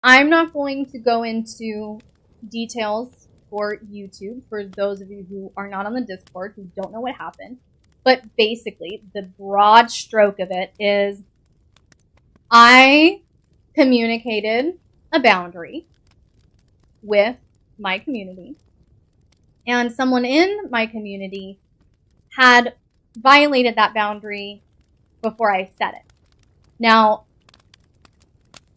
I'm not going to go into details for YouTube for those of you who are not on the Discord, who don't know what happened. But basically, the broad stroke of it is I communicated a boundary with my community, and someone in my community had violated that boundary before I said it. Now,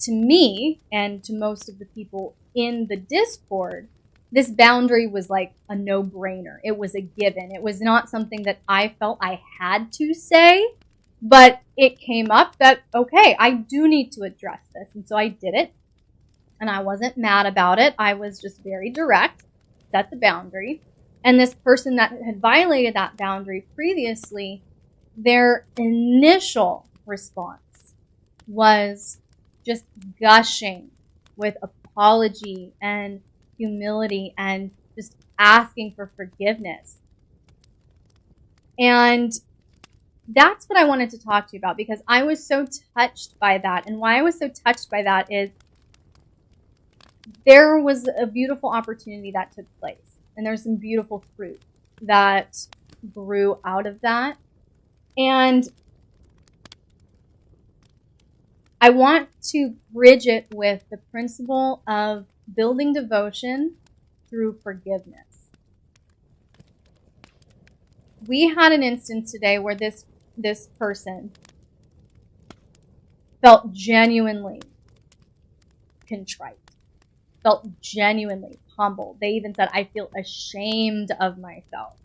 to me and to most of the people in the Discord, this boundary was like a no-brainer. It was a given. It was not something that I felt I had to say, but it came up that, okay, I do need to address this. And so I did it, and I wasn't mad about it. I was just very direct, set the boundary. And this person that had violated that boundary previously, their initial response was just gushing with apology and humility and just asking for forgiveness. And that's what I wanted to talk to you about, because I was so touched by that. And why I was so touched by that is there was a beautiful opportunity that took place. And there's some beautiful fruit that grew out of that. And I want to bridge it with the principle of building devotion through forgiveness. We had an instance today where this person felt genuinely contrite, felt genuinely humbled. They even said, I feel ashamed of myself.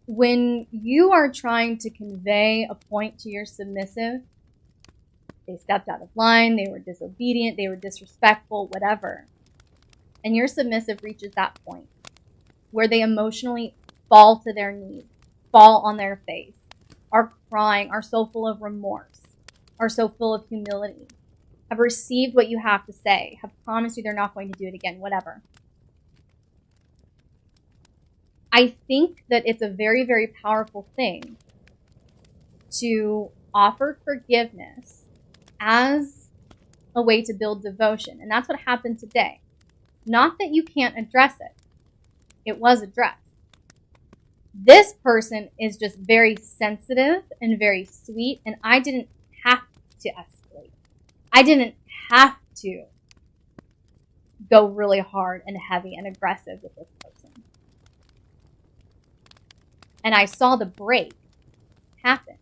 When you are trying to convey a point to your submissive, they stepped out of line, they were disobedient, they were disrespectful, whatever. And your submissive reaches that point where they emotionally fall to their knees, fall on their face, are crying, are so full of remorse, are so full of humility, have received what you have to say, have promised you they're not going to do it again, whatever. I think that it's a very, very powerful thing to offer forgiveness as a way to build devotion. And that's what happened today. Not that you can't address it. It was addressed. This person is just very sensitive and very sweet, and I didn't have to escalate. I didn't have to go really hard and heavy and aggressive with this person. And I saw the break happen.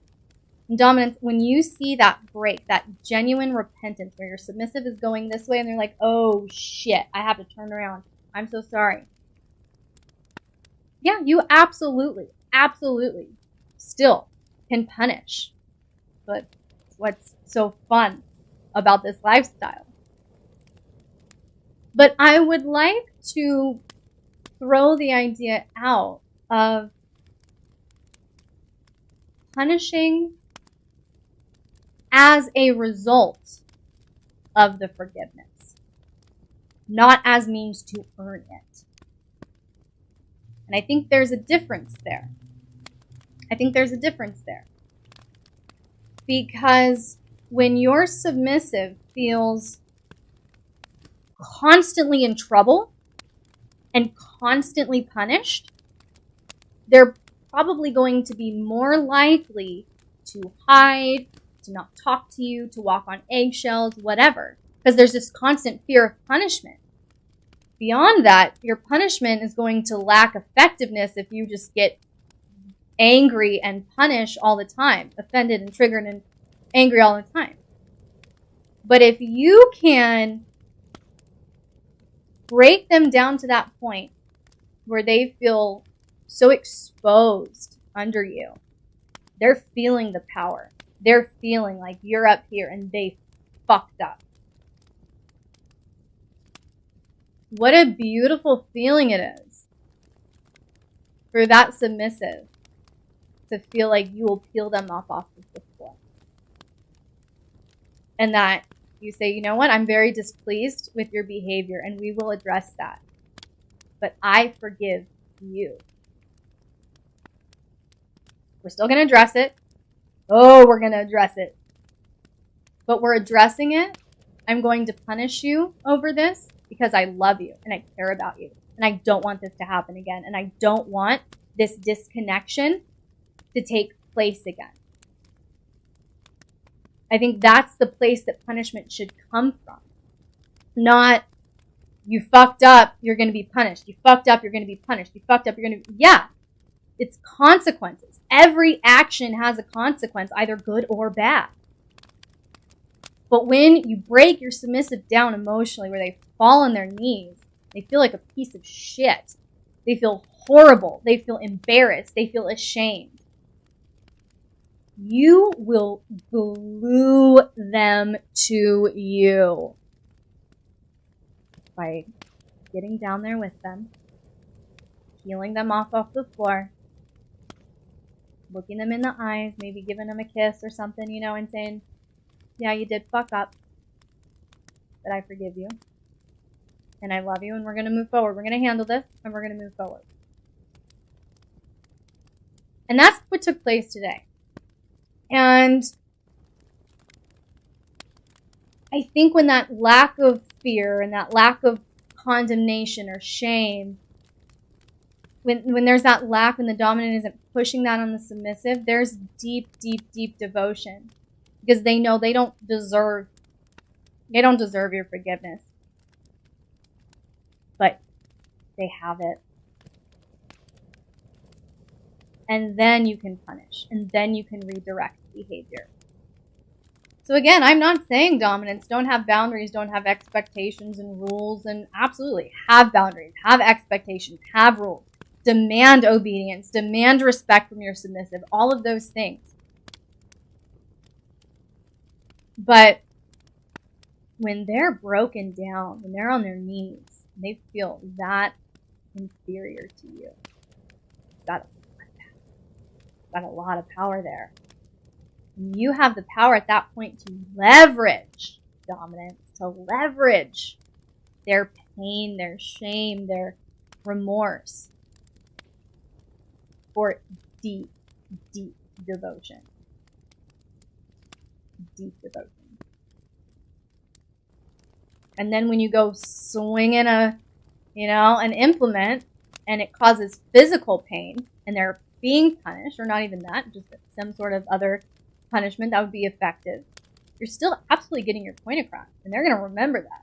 And dominance, when you see that break, that genuine repentance where your submissive is going this way and they're like, oh shit, I have to turn around. I'm so sorry. Yeah, you absolutely still can punish. But what's so fun about this lifestyle? But I would like to throw the idea out of punishing as a result of the forgiveness, not as means to earn it. And I think there's a difference there. Because when your submissive feels constantly in trouble and constantly punished, they're probably going to be more likely to hide, to not talk to you, to walk on eggshells, whatever. Because there's this constant fear of punishment. Beyond that, your punishment is going to lack effectiveness if you just get angry and punish all the time, offended and triggered and angry all the time. But if you can break them down to that point where they feel so exposed under you, they're feeling the power. They're feeling like you're up here and they fucked up. What a beautiful feeling it is for that submissive to feel like you will peel them off the floor. And that you say, you know what, I'm very displeased with your behavior and we will address that. But I forgive you. We're still going to address it. Oh, we're going to address it. But we're addressing it I'm going to punish you over this because I love you and I care about you. And I don't want this to happen again. And I don't want this disconnection to take place again. I think that's the place that punishment should come from. Not, you fucked up, you're going to be punished. You fucked up, you're going to be punished. You fucked up, you're going to be... Yeah, it's consequences. Every action has a consequence, either good or bad. But when you break your submissive down emotionally, where they fall on their knees, they feel like a piece of shit. They feel horrible. They feel embarrassed. They feel ashamed. You will glue them to you by getting down there with them, peeling them off the floor, looking them in the eyes, maybe giving them a kiss or something, you know, and saying, yeah, you did fuck up, but I forgive you, and I love you, and we're going to move forward. We're going to handle this, and we're going to move forward. And that's what took place today. And I think when that lack of fear and that lack of condemnation or shame, when there's that lack, when the dominant isn't pushing that on the submissive, there's deep, deep, deep devotion. Because they know they don't deserve your forgiveness. But they have it. And then you can punish. And then you can redirect behavior. So again, I'm not saying dominants don't have boundaries, don't have expectations and rules, and absolutely have boundaries, have expectations, have rules. Demand obedience, demand respect from your submissive, all of those things. But when they're broken down, when they're on their knees, they feel that inferior to you. Got a lot of power there. You have the power at that point to leverage dominance, to leverage their pain, their shame, their remorse for deep, deep devotion. Deep devotion. And then when you go swinging an implement and it causes physical pain and they're being punished, or not even that, just some sort of other punishment that would be effective, you're still absolutely getting your point across. And they're going to remember that.